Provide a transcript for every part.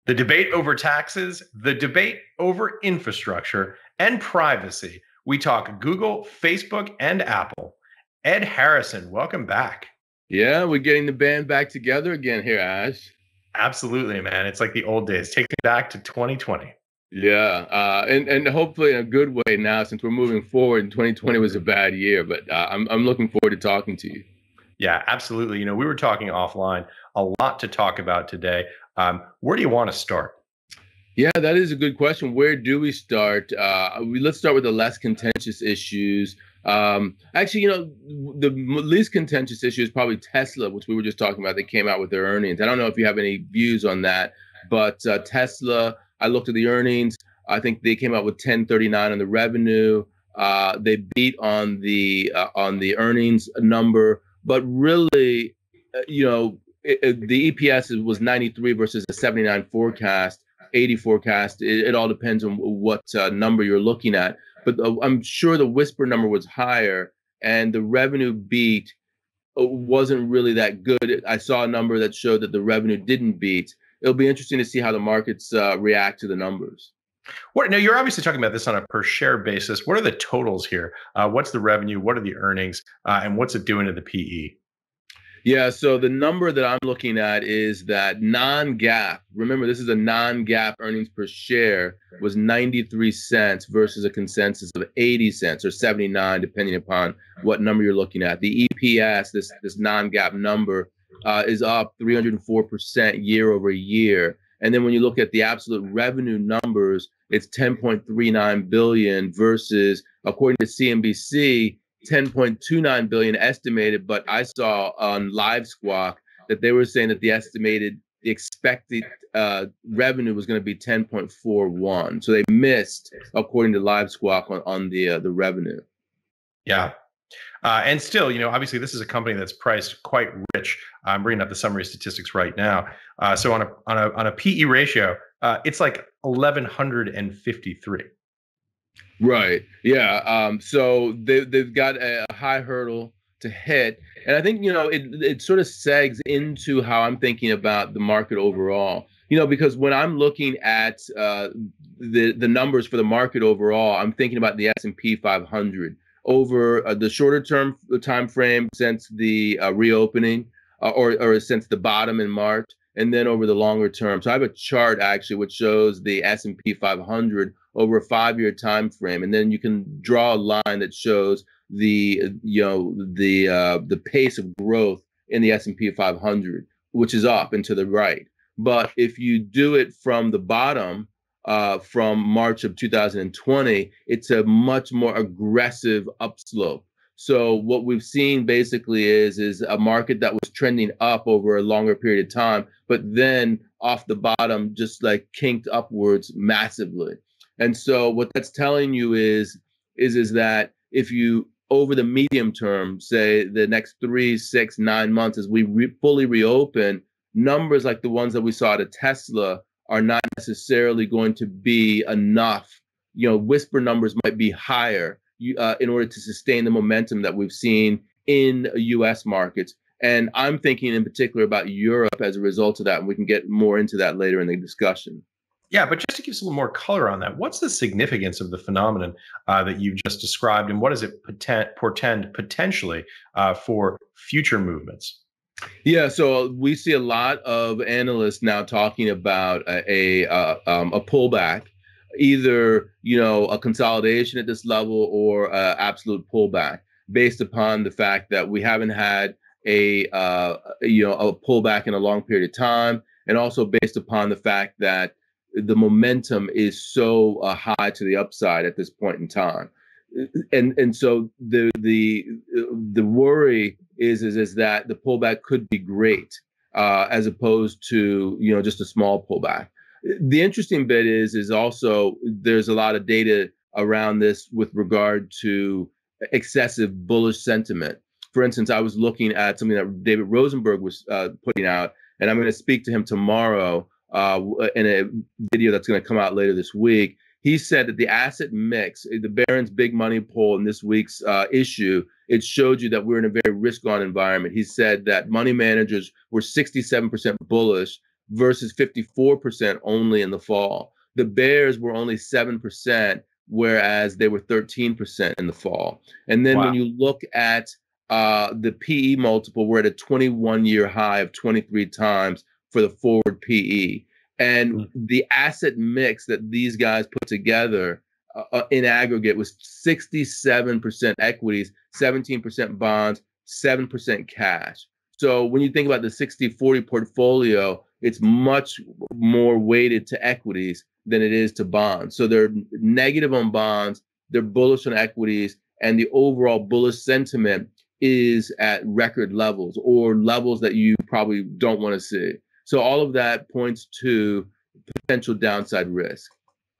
The debate over taxes, the debate over infrastructure and privacy. We talk Google, Facebook, and Apple. Ed Harrison, welcome back. Yeah, we're getting the band back together again here, Ash. Absolutely, man. It's like the old days. Take me back to 2020. Yeah, and hopefully in a good way now, since we're moving forward. And 2020 was a bad year, but I'm looking forward to talking to you. Yeah, absolutely. We were talking offline, a lot to talk about today. Where do you want to start? Yeah, that is a good question. Where do we start? Let's start with the less contentious issues. Actually, the least contentious issue is probably Tesla, which we were just talking about. They came out with their earnings. I don't know if you have any views on that, but Tesla, I looked at the earnings. I think they came out with 1039 on the revenue. They beat on the earnings number, but really, the EPS was 93 versus a 79 forecast. 80 forecast. It all depends on what number you're looking at. But I'm sure the whisper number was higher, and the revenue beat wasn't really that good. I saw a number that showed that the revenue didn't beat. It'll be interesting to see how the markets react to the numbers. Now, you're obviously talking about this on a per share basis. What are the totals here? What's the revenue? What are the earnings? And what's it doing to the PE? Yeah, so the number that I'm looking at is that non-GAAP. Remember, this is a non-GAAP earnings per share was 93 cents versus a consensus of 80 cents or 79, depending upon what number you're looking at. The EPS, this non-GAAP number, is up 304% year over year. And then when you look at the absolute revenue numbers, it's 10.39 billion versus, according to CNBC, 10.29 billion estimated, but I saw on Live Squawk that they were saying that the expected revenue was going to be 10.41. So they missed, according to Live Squawk, on the revenue. Yeah. And still, obviously this is a company that's priced quite rich. I'm bringing up the summary statistics right now. So on a PE ratio, it's like 1153. Right. Yeah. So they've got a high hurdle to hit. And I think, it sort of segs into how I'm thinking about the market overall, because when I'm looking at the numbers for the market overall, I'm thinking about the S&P 500 over the shorter term time frame since the reopening or since the bottom in March, and then over the longer term. So I have a chart actually which shows the S&P 500 over a 5-year time frame, and then you can draw a line that shows the pace of growth in the S&P 500, which is up and to the right. But if you do it from the bottom, from March of 2020, it's a much more aggressive upslope. So what we've seen basically is a market that was trending up over a longer period of time, but then off the bottom just like kinked upwards massively. And so what that's telling you is that if you, over the medium term, say the next 3, 6, 9 months, as we fully reopen, numbers like the ones that we saw at Tesla are not necessarily going to be enough. Whisper numbers might be higher in order to sustain the momentum that we've seen in U.S. markets. And I'm thinking in particular about Europe as a result of that. And we can get more into that later in the discussion. Yeah, but just to give us a little more color on that, what's the significance of the phenomenon that you've just described, and what does it portend potentially for future movements? Yeah, so we see a lot of analysts now talking about a pullback, either a consolidation at this level or absolute pullback, based upon the fact that we haven't had a pullback in a long period of time, and also based upon the fact that the momentum is so high to the upside at this point in time. And so the worry is that the pullback could be great as opposed to just a small pullback. The interesting bit is also there's a lot of data around this with regard to excessive bullish sentiment. For instance, I was looking at something that David Rosenberg was putting out, and I'm going to speak to him tomorrow in a video that's going to come out later this week. He said that the asset mix, the Barron's Big Money poll in this week's issue, it showed you that we're in a very risk-on environment. He said that money managers were 67% bullish, versus 54% only in the fall. The bears were only 7%, whereas they were 13% in the fall. And then when Wow. you look at the PE multiple, we're at a 21-year high of 23 times for the forward PE. And Mm. the asset mix that these guys put together in aggregate was 67% equities, 17% bonds, 7% cash. So when you think about the 60-40 portfolio, it's much more weighted to equities than it is to bonds. So they're negative on bonds, they're bullish on equities, and the overall bullish sentiment is at record levels, or levels that you probably don't want to see. So all of that points to potential downside risk.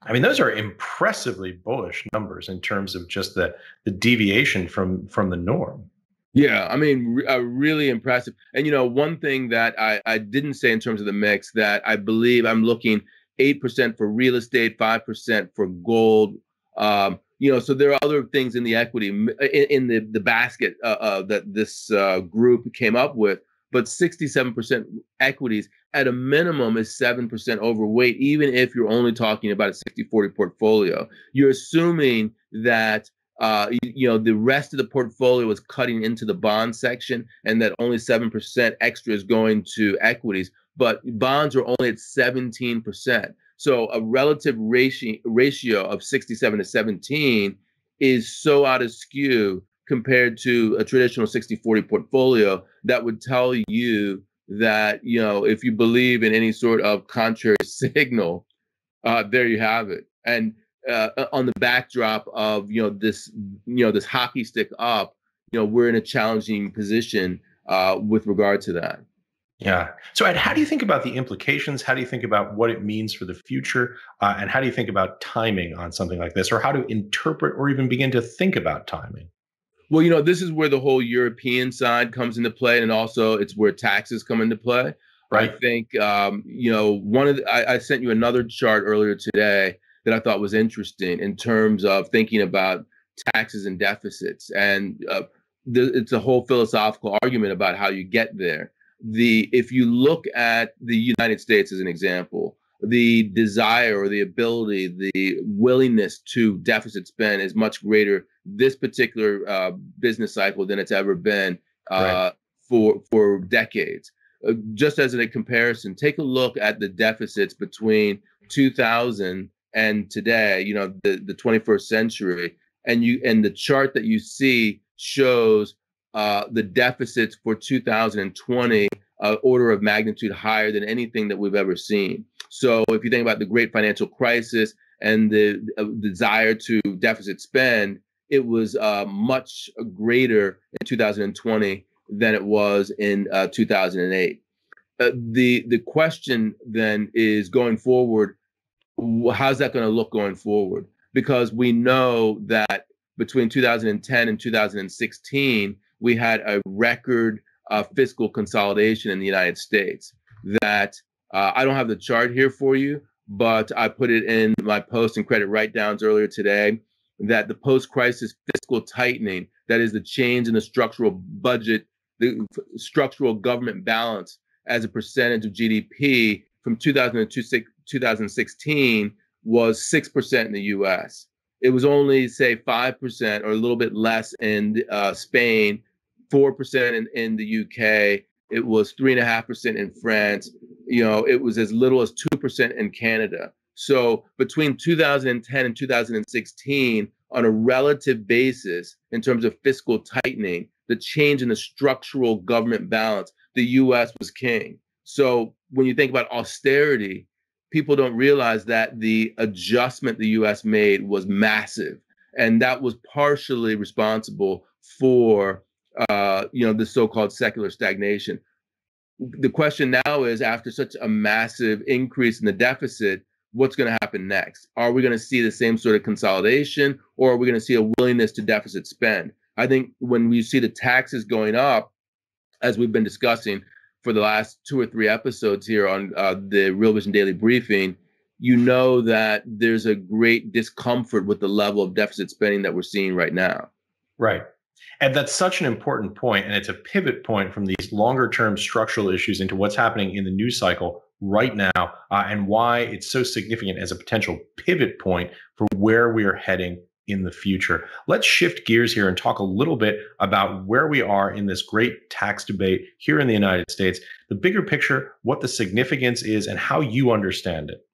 I mean, those are impressively bullish numbers in terms of just the deviation from the norm. Yeah, I mean, really impressive. And one thing that I didn't say in terms of the mix, that I believe I'm looking 8% for real estate, 5% for gold. So there are other things in the equity in the basket that this group came up with, but 67% equities at a minimum is 7% overweight, even if you're only talking about a 60-40 portfolio. You're assuming that the rest of the portfolio is cutting into the bond section, and that only 7% extra is going to equities, but bonds are only at 17%. So a relative ratio of 67 to 17 is so out of skew compared to a traditional 60-40 portfolio that would tell you that, if you believe in any sort of contrary signal, there you have it. And on the backdrop of this hockey stick up, we're in a challenging position with regard to that. Yeah. So, Ed, how do you think about the implications? How do you think about what it means for the future? And how do you think about timing on something like this, or how to interpret or even begin to think about timing? Well, this is where the whole European side comes into play, and also it's where taxes come into play. I Right. think, I sent you another chart earlier today that I thought was interesting in terms of thinking about taxes and deficits. And it's a whole philosophical argument about how you get there. If you look at the United States as an example, the desire or the ability, the willingness to deficit spend is much greater this particular business cycle than it's ever been Right. for decades. Just as a comparison, take a look at the deficits between 2000 and today, the 21st century, and the chart that you see shows the deficits for 2020 order of magnitude higher than anything that we've ever seen. So if you think about the great financial crisis and the desire to deficit spend, it was much greater in 2020 than it was in 2008. The question then is, going forward, how's that going to look going forward? Because we know that between 2010 and 2016, we had a record fiscal consolidation in the United States. That I don't have the chart here for you, but I put it in my post and credit write-downs earlier today, that the post-crisis fiscal tightening, that is the change in the structural budget, the structural government balance as a percentage of GDP from 2002 to 2016 was 6% in the US. It was only, say, 5% or a little bit less in Spain, 4% in the UK. It was 3.5% in France. It was as little as 2% in Canada. So between 2010 and 2016, on a relative basis, in terms of fiscal tightening, the change in the structural government balance, the US was king. So when you think about austerity, people don't realize that the adjustment the US made was massive. And that was partially responsible for the so-called secular stagnation. The question now is, after such a massive increase in the deficit, what's going to happen next? Are we going to see the same sort of consolidation, or are we going to see a willingness to deficit spend? I think when we see the taxes going up, as we've been discussing for the last 2 or 3 episodes here on the Real Vision Daily Briefing, that there's a great discomfort with the level of deficit spending that we're seeing right now. Right. And that's such an important point, and it's a pivot point from these longer term structural issues into what's happening in the news cycle right now, and why it's so significant as a potential pivot point for where we are heading in the future. Let's shift gears here and talk a little bit about where we are in this great tax debate here in the United States, the bigger picture, what the significance is, and how you understand it.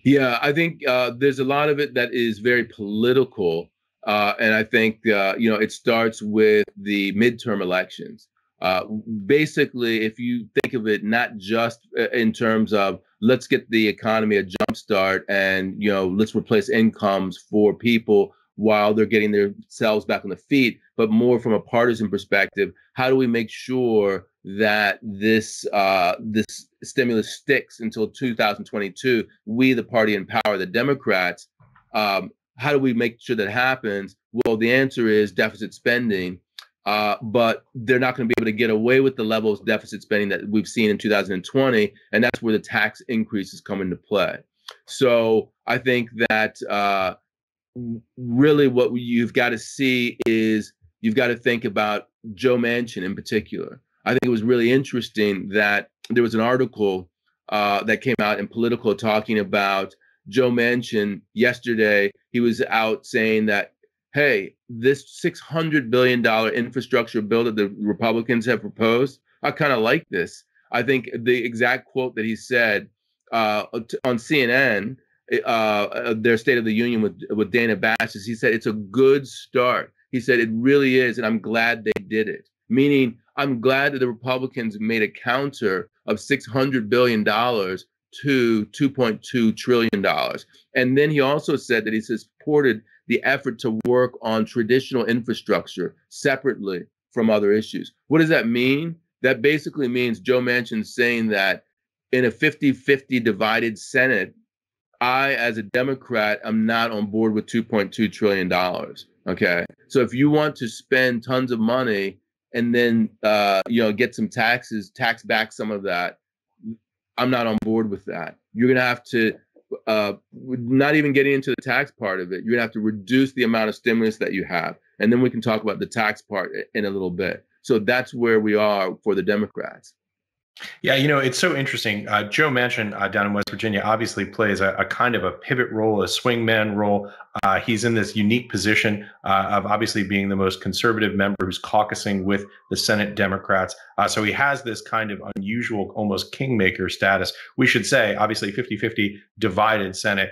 Yeah, I think there's a lot of it that is very political, and I think it starts with the midterm elections. Basically, if you think of it not just in terms of let's get the economy a jump start and let's replace incomes for people while they're getting themselves back on the feet, but more from a partisan perspective, how do we make sure that this stimulus sticks until 2022? We, the party in power, the Democrats, how do we make sure that happens? Well, the answer is deficit spending. But they're not going to be able to get away with the levels of deficit spending that we've seen in 2020, and that's where the tax increases come into play. So I think that really what you've got to see is you've got to think about Joe Manchin in particular. I think it was really interesting that there was an article that came out in Politico talking about Joe Manchin yesterday. He was out saying that, hey, this $600 billion infrastructure bill that the Republicans have proposed, I kind of like this. I think the exact quote that he said on CNN, their State of the Union with Dana Bash, is he said, it's a good start. He said, it really is, and I'm glad they did it. Meaning, I'm glad that the Republicans made a counter of $600 billion to $2.2 trillion. And then he also said that he supported the effort to work on traditional infrastructure separately from other issues. What does that mean? That basically means Joe Manchin saying that in a 50-50 divided Senate, I, as a Democrat, am not on board with $2.2 trillion. Okay. So if you want to spend tons of money and then, get some tax back some of that, I'm not on board with that. You're going to have to, not even getting into the tax part of it, you're going to have to reduce the amount of stimulus that you have. And then we can talk about the tax part in a little bit. So that's where we are for the Democrats. Yeah, it's so interesting. Joe Manchin down in West Virginia obviously plays a kind of a pivot role, a swingman role. He's in this unique position of obviously being the most conservative member who's caucusing with the Senate Democrats. So he has this kind of unusual, almost kingmaker status. We should say, obviously, 50-50 divided Senate.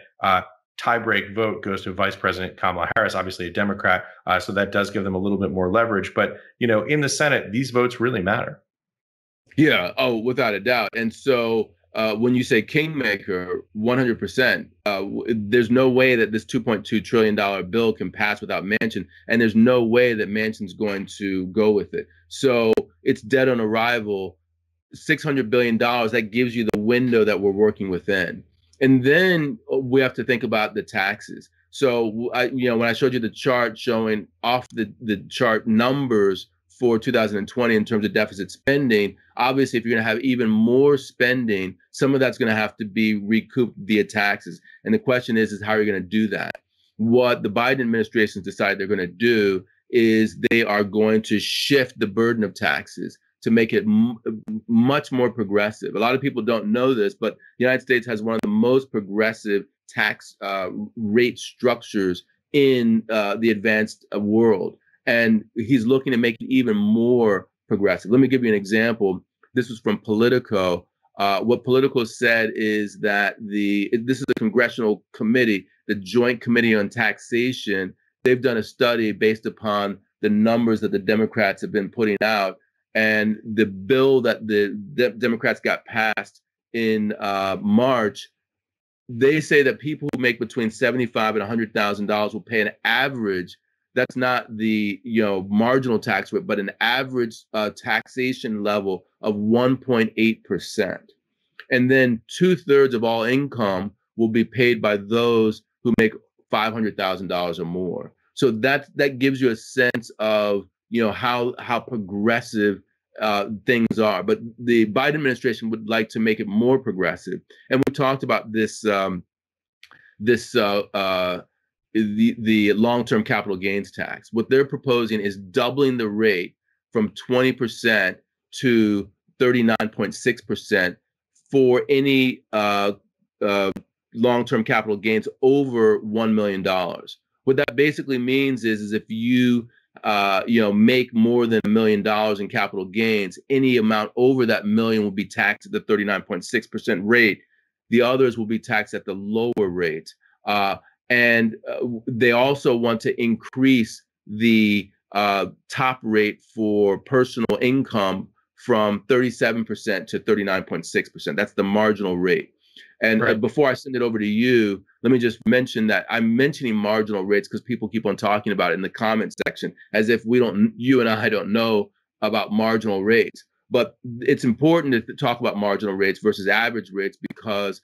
Tie-break vote goes to Vice President Kamala Harris, obviously a Democrat. So that does give them a little bit more leverage. But, in the Senate, these votes really matter. Yeah. Oh, without a doubt. And so when you say kingmaker, 100%, there's no way that this $2.2 trillion bill can pass without Manchin. And there's no way that Manchin's going to go with it. So it's dead on arrival. $600 billion, that gives you the window that we're working within. And then we have to think about the taxes. So, when I showed you the chart showing off the chart numbers for 2020 in terms of deficit spending, obviously, if you're going to have even more spending, some of that's going to have to be recouped via taxes. And the question is how are you going to do that? What the Biden administration decided they're going to do is they are going to shift the burden of taxes to make it much more progressive. A lot of people don't know this, but the United States has one of the most progressive tax rate structures in the advanced world. And he's looking to make it even more progressive. Let me give you an example. This was from Politico. What Politico said is that this is a congressional committee, the Joint Committee on Taxation. They've done a study based upon the numbers that the Democrats have been putting out. And the bill that the Democrats got passed in March, they say that people who make between $75,000 and $100,000 will pay an average. That's not the marginal tax rate, but an average taxation level of 1.8%. And then 2/3 of all income will be paid by those who make $500,000 or more. So that gives you a sense of how progressive things are. But the Biden administration would like to make it more progressive. And we talked about this the long-term capital gains tax. What they're proposing is doubling the rate from 20% to 39.6% for any long-term capital gains over $1 million. What that basically means is if you make more than $1 million in capital gains, any amount over that million will be taxed at the 39.6% rate. The others will be taxed at the lower rate. And they also want to increase the top rate for personal income from 37% to 39.6%. That's the marginal rate. And Right. Before I send it over to you, let me just mention that I'm mentioning marginal rates because people keep on talking about it in the comment section as if you and I don't know about marginal rates. But it's important to talk about marginal rates versus average rates because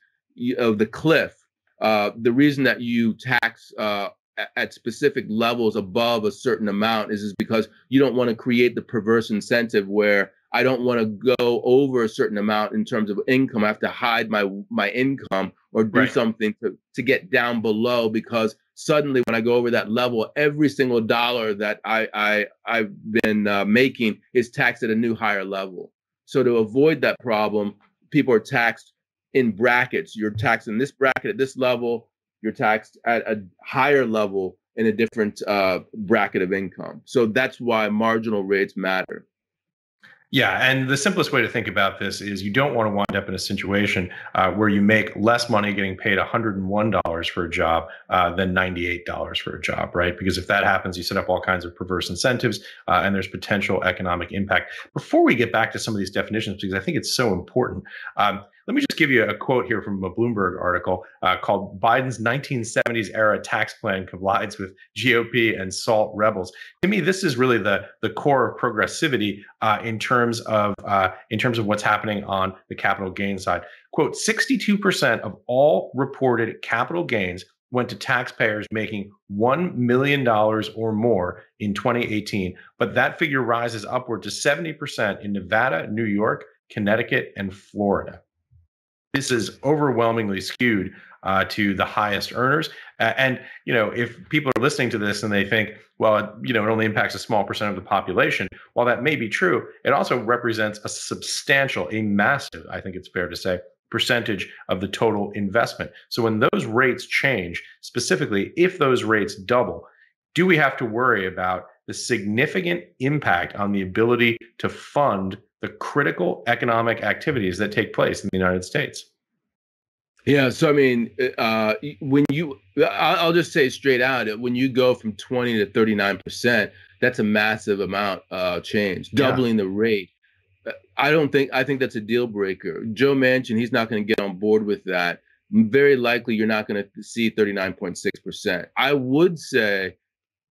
of the cliff. The reason that you tax at specific levels above a certain amount is because you don't want to create the perverse incentive where I don't want to go over a certain amount in terms of income. I have to hide my income or do Right. something to get down below, because suddenly when I go over that level, every single dollar that I've been making is taxed at a new higher level. So to avoid that problem, people are taxed in brackets. You're taxed in this bracket at this level. You're taxed at a higher level in a different bracket of income. So that's why marginal rates matter. Yeah, and the simplest way to think about this is you don't want to wind up in a situation where you make less money getting paid $101 for a job than $98 for a job, right? Because if that happens, you set up all kinds of perverse incentives and there's potential economic impact. Before we get back to some of these definitions, because I think it's so important, let me just give you a quote here from a Bloomberg article called "Biden's 1970s era tax plan collides with GOP and SALT rebels." To me, this is really the core of progressivity in terms of what's happening on the capital gains side. Quote: 62% of all reported capital gains went to taxpayers making $1 million or more in 2018, but that figure rises upward to 70% in Nevada, New York, Connecticut, and Florida. This is overwhelmingly skewed to the highest earners. And, if people are listening to this and they think, well, it only impacts a small percent of the population, while that may be true, it also represents a substantial, a massive, I think it's fair to say, percentage of the total investment. So when those rates change, specifically, if those rates double, do we have to worry about the significant impact on the ability to fund the critical economic activities that take place in the United States? Yeah, so I mean, I'll just say straight out, when you go from 20 to 39%, that's a massive amount change, Yeah. doubling the rate. I think that's a deal breaker. Joe Manchin, he's not going to get on board with that. Very likely, you're not going to see 39.6%. I would say,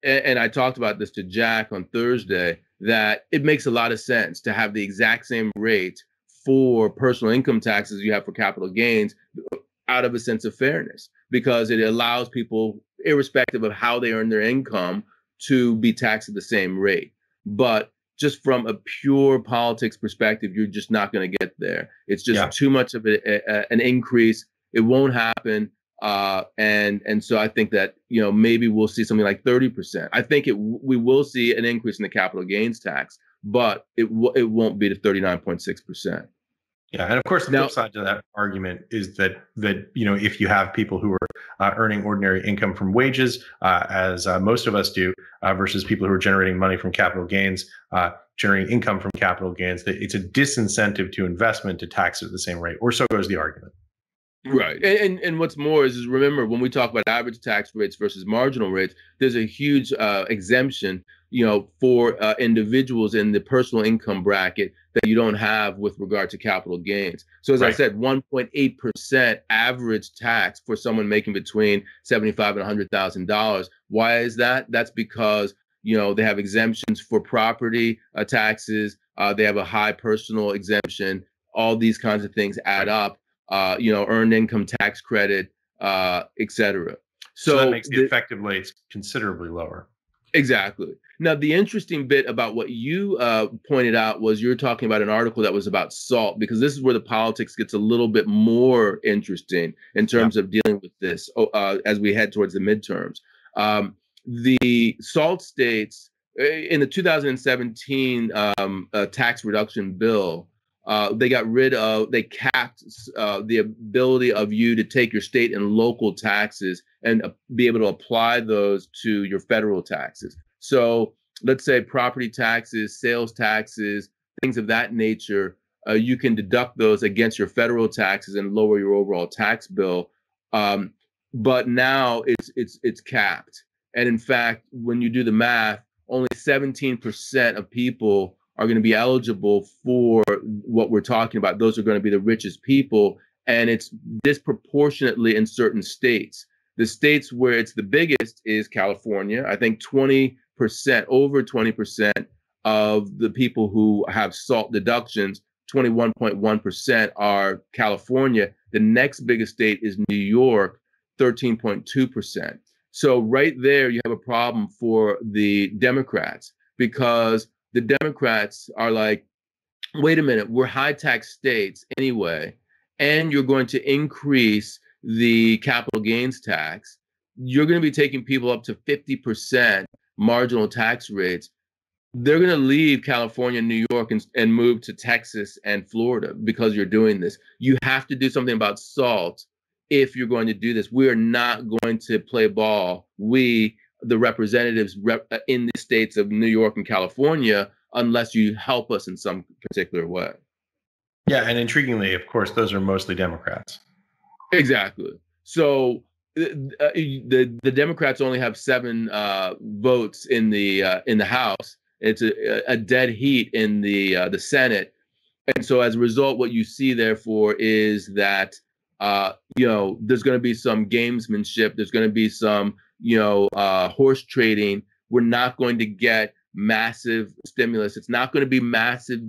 and I talked about this to Jack on Thursday, that it makes a lot of sense to have the exact same rate for personal income taxes you have for capital gains, out of a sense of fairness, because it allows people, irrespective of how they earn their income, to be taxed at the same rate. But just from a pure politics perspective, you're just not going to get there. It's just Yeah. too much of an increase. It won't happen. And so I think that, maybe we'll see something like 30%. I think we will see an increase in the capital gains tax, but it won't be to 39.6%. Yeah, and of course, the Now, flip side to that argument is that if you have people who are earning ordinary income from wages, as most of us do, versus people who are generating money from capital gains, generating income from capital gains, that it's a disincentive to investment to tax it at the same rate, or so goes the argument. right. And what's more is remember, when we talk about average tax rates versus marginal rates, there's a huge exemption, for individuals in the personal income bracket that you don't have with regard to capital gains. So as I Right. said, 1.8% average tax for someone making between $75,000 and $100,000. Why is that? That's because they have exemptions for property taxes. They have a high personal exemption. All these kinds of things add up. Earned income tax credit, et cetera. So that makes the effective rates considerably lower. Exactly. Now, the interesting bit about what you pointed out was you're talking about an article that was about SALT, because this is where the politics gets a little bit more interesting in terms of dealing with this as we head towards the midterms. The SALT states in the 2017 tax reduction bill, They capped the ability of you to take your state and local taxes and be able to apply those to your federal taxes. So let's say property taxes, sales taxes, things of that nature, you can deduct those against your federal taxes and lower your overall tax bill. But now it's capped. And in fact, when you do the math, only 17% of people are going to be eligible for what we're talking about. Those are going to be the richest people. And it's disproportionately in certain states. The states where it's the biggest is California. I think 20%, over 20% of the people who have SALT deductions, 21.1% are California. The next biggest state is New York, 13.2%. So right there, you have a problem for the Democrats, because the Democrats are like, wait a minute, we're high tax states anyway, and you're going to increase the capital gains tax. You're going to be taking people up to 50% marginal tax rates. They're going to leave California and New York and move to Texas and Florida because you're doing this. You have to do something about SALT if you're going to do this. We are not going to play ball, we, the representatives in the states of New York and California, unless you help us in some particular way. Yeah, and intriguingly, of course, those are mostly Democrats. Exactly. So the Democrats only have 7 votes in the House. It's a dead heat in the Senate, and so as a result, what you see therefore is that there's going to be some gamesmanship. There's going to be some horse trading. We're not going to get massive stimulus. It's not going to be massive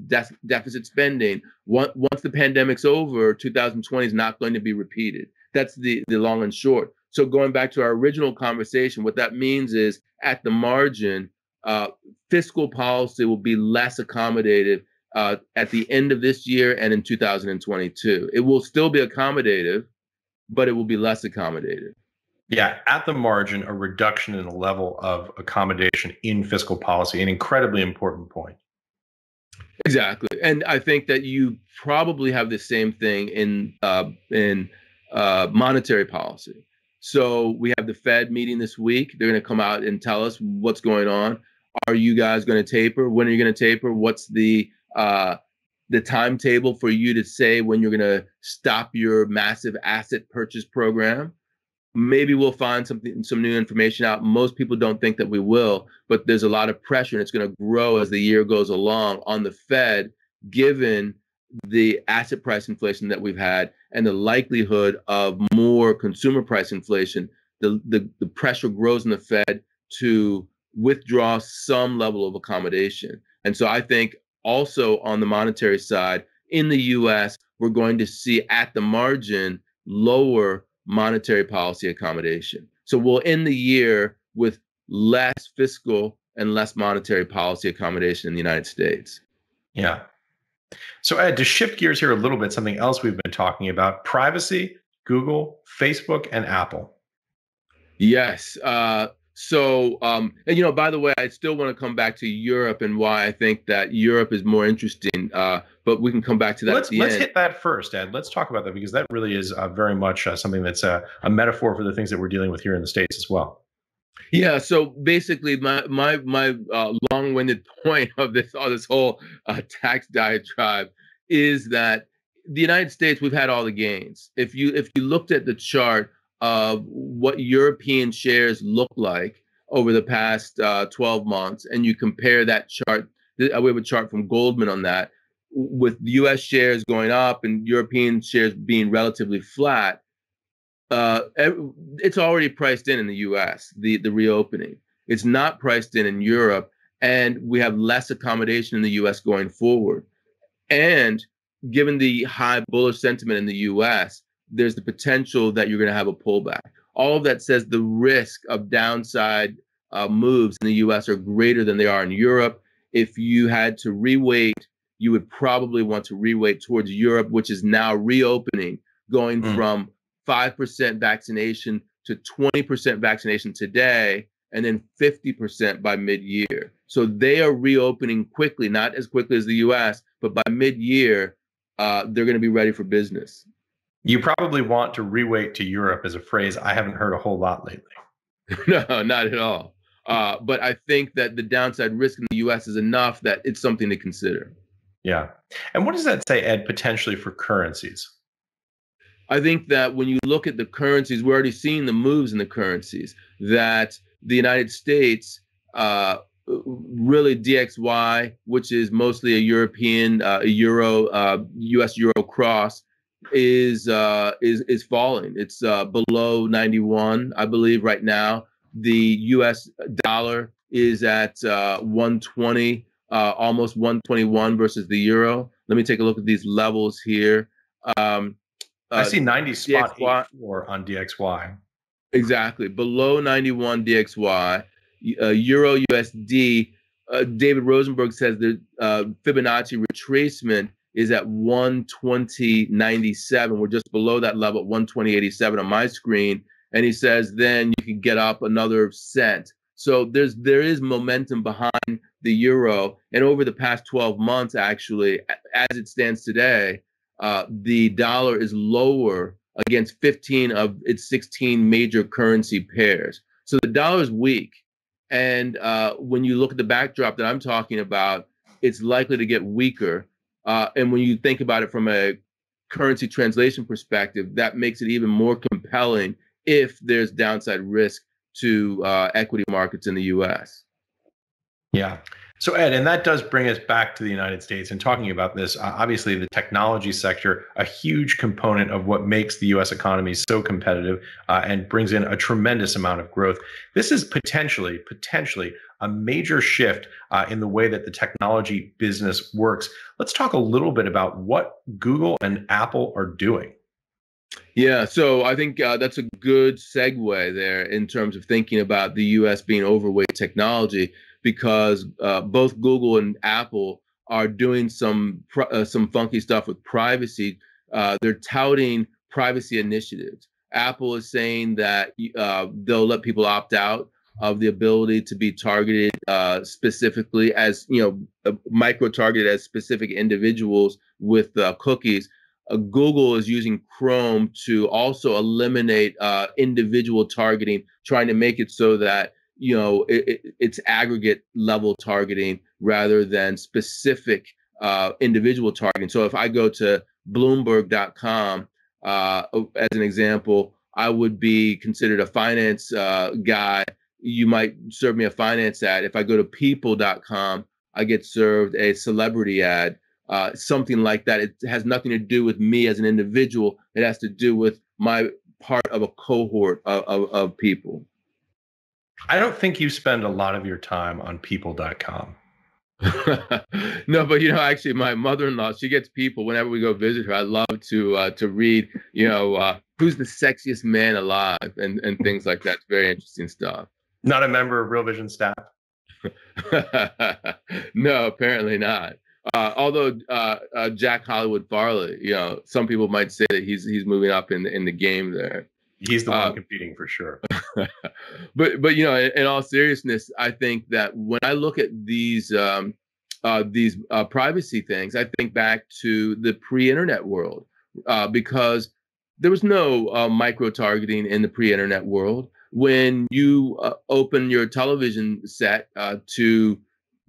deficit spending. Once the pandemic's over, 2020 is not going to be repeated. That's the long and short. So going back to our original conversation, what that means is at the margin, fiscal policy will be less accommodative at the end of this year and in 2022. It will still be accommodative, but it will be less accommodative. Yeah, at the margin, a reduction in the level of accommodation in fiscal policy, an incredibly important point. Exactly. And I think that you probably have the same thing in monetary policy. So we have the Fed meeting this week. They're going to come out and tell us what's going on. Are you guys going to taper? When are you going to taper? What's the timetable for you to say when you're going to stop your massive asset purchase program? Maybe we'll find some new information out. Most people don't think that we will, but there's a lot of pressure, and it's going to grow as the year goes along on the Fed, given the asset price inflation that we've had and the likelihood of more consumer price inflation. The pressure grows in the Fed to withdraw some level of accommodation. And so I think also on the monetary side, in the US, we're going to see at the margin lower monetary policy accommodation. So we'll end the year with less fiscal and less monetary policy accommodation in the United States. Yeah. So Ed, to shift gears here a little bit, something else we've been talking about, privacy, Google, Facebook, and Apple. Yes. And by the way, I still want to come back to Europe and why I think that Europe is more interesting. But we can come back to that. Let's hit that first, Ed. Let's talk about that, because that really is very much something that's a metaphor for the things that we're dealing with here in the States as well. Yeah. So basically, my long-winded point of this whole tax diatribe is that the United States, we've had all the gains. If you looked at the chart of what European shares look like over the past 12 months, and you compare that chart, we have a chart from Goldman on that, with U.S. shares going up and European shares being relatively flat, it's already priced in the U.S., the reopening. It's not priced in Europe, and we have less accommodation in the U.S. going forward. And given the high bullish sentiment in the U.S., there's the potential that you're going to have a pullback. All of that says the risk of downside moves in the U.S. are greater than they are in Europe. If you had to reweight, you would probably want to reweight towards Europe, which is now reopening, going from 5% vaccination to 20% vaccination today, and then 50% by mid-year. So they are reopening quickly, not as quickly as the U.S., but by mid-year, they're going to be ready for business. You probably want to reweight to Europe is a phrase I haven't heard a whole lot lately. No, not at all. But I think that the downside risk in the U.S. is enough that it's something to consider. Yeah. And what does that say, Ed, potentially for currencies? I think that when you look at the currencies, we're already seeing the moves in the currencies, that the United States, really DXY, which is mostly a European, a Euro, US Euro cross, is falling. It's below 91, I believe, right now. The US dollar is at 120, almost 121 versus the euro. Let me take a look at these levels here. I see 90 spot DXY, 84 on DXY. exactly, below 91 DXY. Euro USD, David Rosenberg says the Fibonacci retracement is at 120.97. We're just below that level at 120.87 on my screen. And he says then you can get up another cent. So there is momentum behind the euro. And over the past 12 months, actually, as it stands today, the dollar is lower against 15 of its 16 major currency pairs. So the dollar is weak. And when you look at the backdrop that I'm talking about, it's likely to get weaker. And when you think about it from a currency translation perspective, that makes it even more compelling if there's downside risk to equity markets in the U.S. Yeah. So, Ed, and that does bring us back to the United States and talking about this. Obviously, the technology sector, a huge component of what makes the U.S. economy so competitive and brings in a tremendous amount of growth. This is potentially a major shift in the way that the technology business works. Let's talk a little bit about what Google and Apple are doing. Yeah, so I think that's a good segue there in terms of thinking about the U.S. being overweight technology, because both Google and Apple are doing some funky stuff with privacy. They're touting privacy initiatives. Apple is saying that they'll let people opt out of the ability to be targeted specifically as, micro targeted as specific individuals with cookies. Google is using Chrome to also eliminate individual targeting, trying to make it so that it's aggregate level targeting rather than specific individual targeting. So if I go to Bloomberg.com as an example, I would be considered a finance guy. You might serve me a finance ad. If I go to People.com, I get served a celebrity ad. Something like that. It has nothing to do with me as an individual. It has to do with my part of a cohort of people. I don't think you spend a lot of your time on people.com. No, but actually, my mother-in-law, she gets People whenever we go visit her. I love to read, who's the sexiest man alive and things like that. It's very interesting stuff. Not a member of Real Vision staff? No, apparently not. Although Jack Hollywood Farley, some people might say that he's moving up in the game there. He's the one competing for sure. But in all seriousness, I think that when I look at these privacy things, I think back to the pre-internet world, because there was no micro targeting in the pre-internet world. When you open your television set to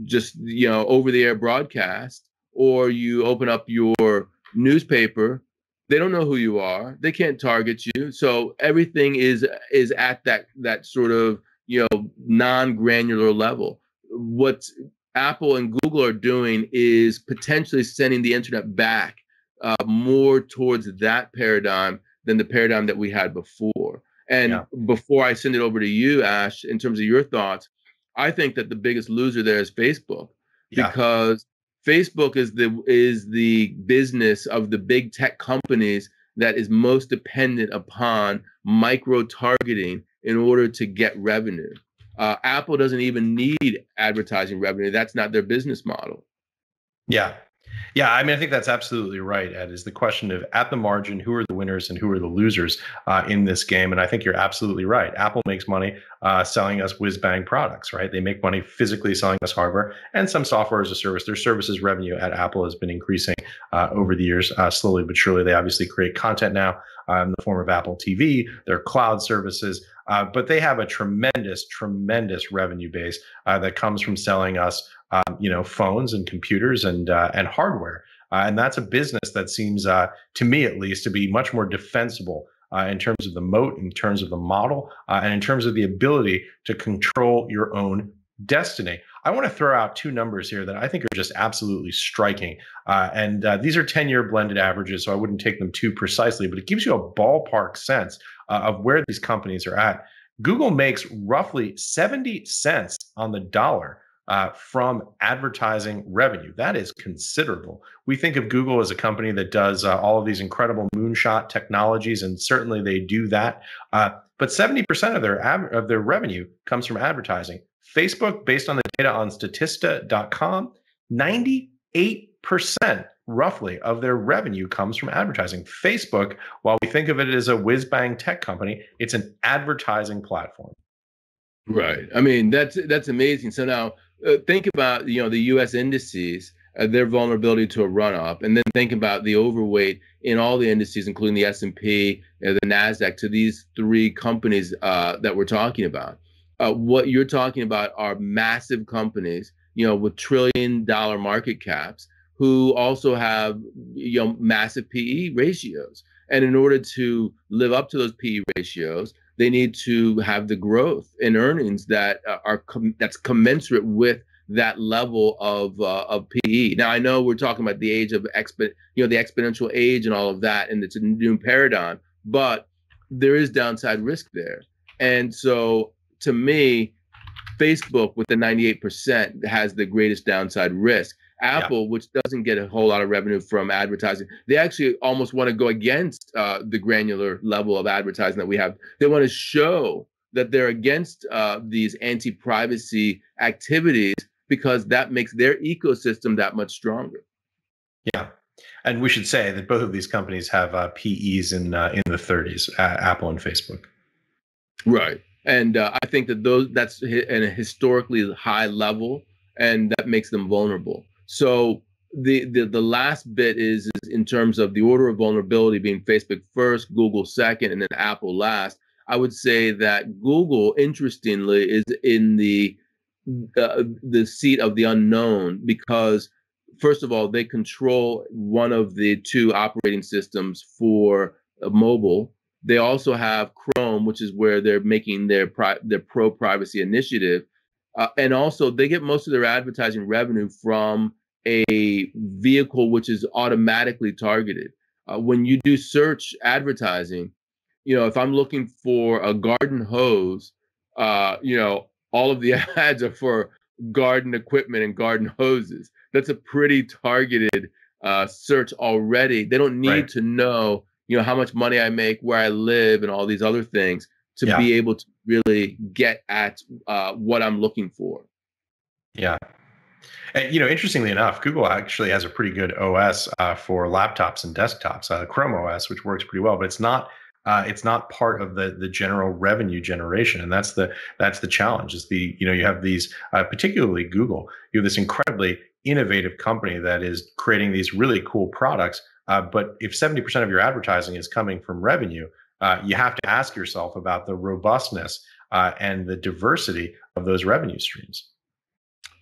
just over the air broadcast, or you open up your newspaper, they don't know who you are. They can't target you. So everything is at that sort of non-granular level. What Apple and Google are doing is potentially sending the internet back more towards that paradigm than the paradigm that we had before. And before I send it over to you, Ash, in terms of your thoughts, I think that the biggest loser there is Facebook, because Facebook is the business of the big tech companies that is most dependent upon micro targeting in order to get revenue. Apple doesn't even need advertising revenue. That's not their business model. Yeah. Yeah, I mean, I think that's absolutely right, Ed, is the question of at the margin, who are the winners and who are the losers in this game? And I think you're absolutely right. Apple makes money selling us whiz bang products, right? They make money physically selling us hardware and some software as a service. Their services revenue at Apple has been increasing over the years, slowly but surely. They obviously create content now in the form of Apple TV, their cloud services. But they have a tremendous revenue base that comes from selling us phones and computers and hardware. And that's a business that seems, to me at least, to be much more defensible in terms of the moat, in terms of the model, and in terms of the ability to control your own destiny. I want to throw out two numbers here that I think are just absolutely striking. And these are 10-year blended averages, so I wouldn't take them too precisely, but it gives you a ballpark sense of where these companies are at. Google makes roughly 70 cents on the dollar from advertising revenue. That is considerable. We think of Google as a company that does all of these incredible moonshot technologies, and certainly they do that. But 70% of their revenue comes from advertising. Facebook, based on the data on Statista.com, 98% roughly of their revenue comes from advertising. Facebook, while we think of it as a whiz bang tech company, it's an advertising platform. Right. I mean, that's amazing. So now think about, the U.S. indices, their vulnerability to a run up, and then think about the overweight in all the indices, including the S&P, the NASDAQ, to these three companies that we're talking about. What you're talking about are massive companies, with trillion-dollar market caps, who also have, massive PE ratios. And in order to live up to those PE ratios, they need to have the growth in earnings that that's commensurate with that level of PE. Now, I know we're talking about the age of the exponential age and all of that, and it's a new paradigm, but there is downside risk there. And so, to me, Facebook with the 98% has the greatest downside risk. Apple, which doesn't get a whole lot of revenue from advertising, they actually almost want to go against the granular level of advertising that we have. They want to show that they're against these anti-privacy activities because that makes their ecosystem that much stronger. Yeah. And we should say that both of these companies have PEs in the 30s, Apple and Facebook. Right. And I think that that's at a historically high level, and that makes them vulnerable. So the last bit is in terms of the order of vulnerability being Facebook first, Google second, and then Apple last. I would say that Google, interestingly, is in the seat of the unknown because, first of all, they control one of the two operating systems for mobile. They also have Chrome, which is where they're making their pro-privacy initiative. And also, they get most of their advertising revenue from a vehicle which is automatically targeted. When you do search advertising, if I'm looking for a garden hose, all of the ads are for garden equipment and garden hoses. That's a pretty targeted search already. They don't need to know, how much money I make, where I live, and all these other things to be able to really get at what I'm looking for. Yeah. And, interestingly enough, Google actually has a pretty good OS for laptops and desktops, Chrome OS, which works pretty well, but it's not part of the general revenue generation, and that's the challenge. Is you have these particularly Google, you have this incredibly innovative company that is creating these really cool products, but if 70% of your advertising is coming from revenue, you have to ask yourself about the robustness and the diversity of those revenue streams.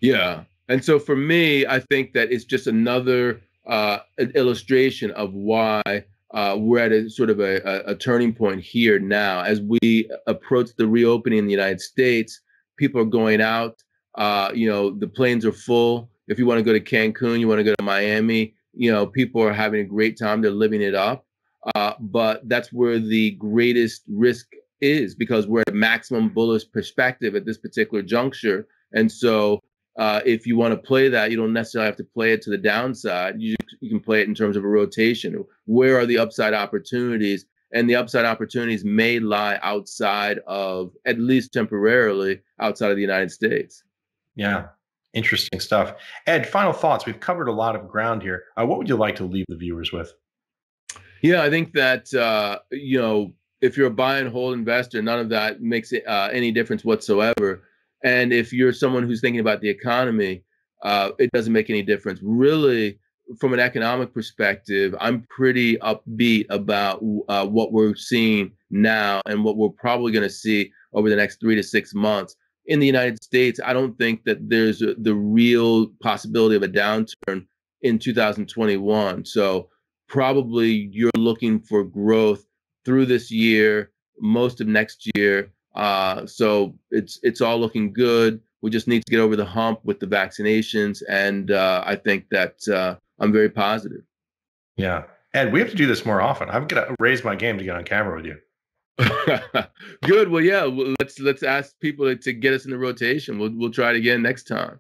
Yeah. And so for me, I think that it's just another illustration of why we're at a sort of a turning point here now. As we approach the reopening in the United States, people are going out. The planes are full. If you want to go to Cancun, you want to go to Miami, people are having a great time. They're living it up. But that's where the greatest risk is because we're at maximum bullish perspective at this particular juncture. And so if you want to play that, you don't necessarily have to play it to the downside. You can play it in terms of a rotation. Where are the upside opportunities? And the upside opportunities may lie outside of, at least temporarily, outside of the United States. Yeah. Interesting stuff. Ed, final thoughts. We've covered a lot of ground here. What would you like to leave the viewers with? Yeah, I think that if you're a buy and hold investor, none of that makes any difference whatsoever. And if you're someone who's thinking about the economy, it doesn't make any difference. Really, from an economic perspective, I'm pretty upbeat about what we're seeing now and what we're probably going to see over the next 3 to 6 months. In the United States, I don't think that there's the real possibility of a downturn in 2021. So probably you're looking for growth through this year, most of next year. So it's all looking good. We just need to get over the hump with the vaccinations, and I think that I'm very positive. Yeah. Ed, we have to do this more often. I'm going to raise my game to get on camera with you. Good. Well, yeah. Let's ask people to get us in the rotation. We'll try it again next time.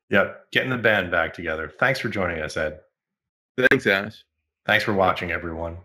Yep. Getting the band back together. Thanks for joining us, Ed. Thanks, Ash. Thanks for watching, everyone.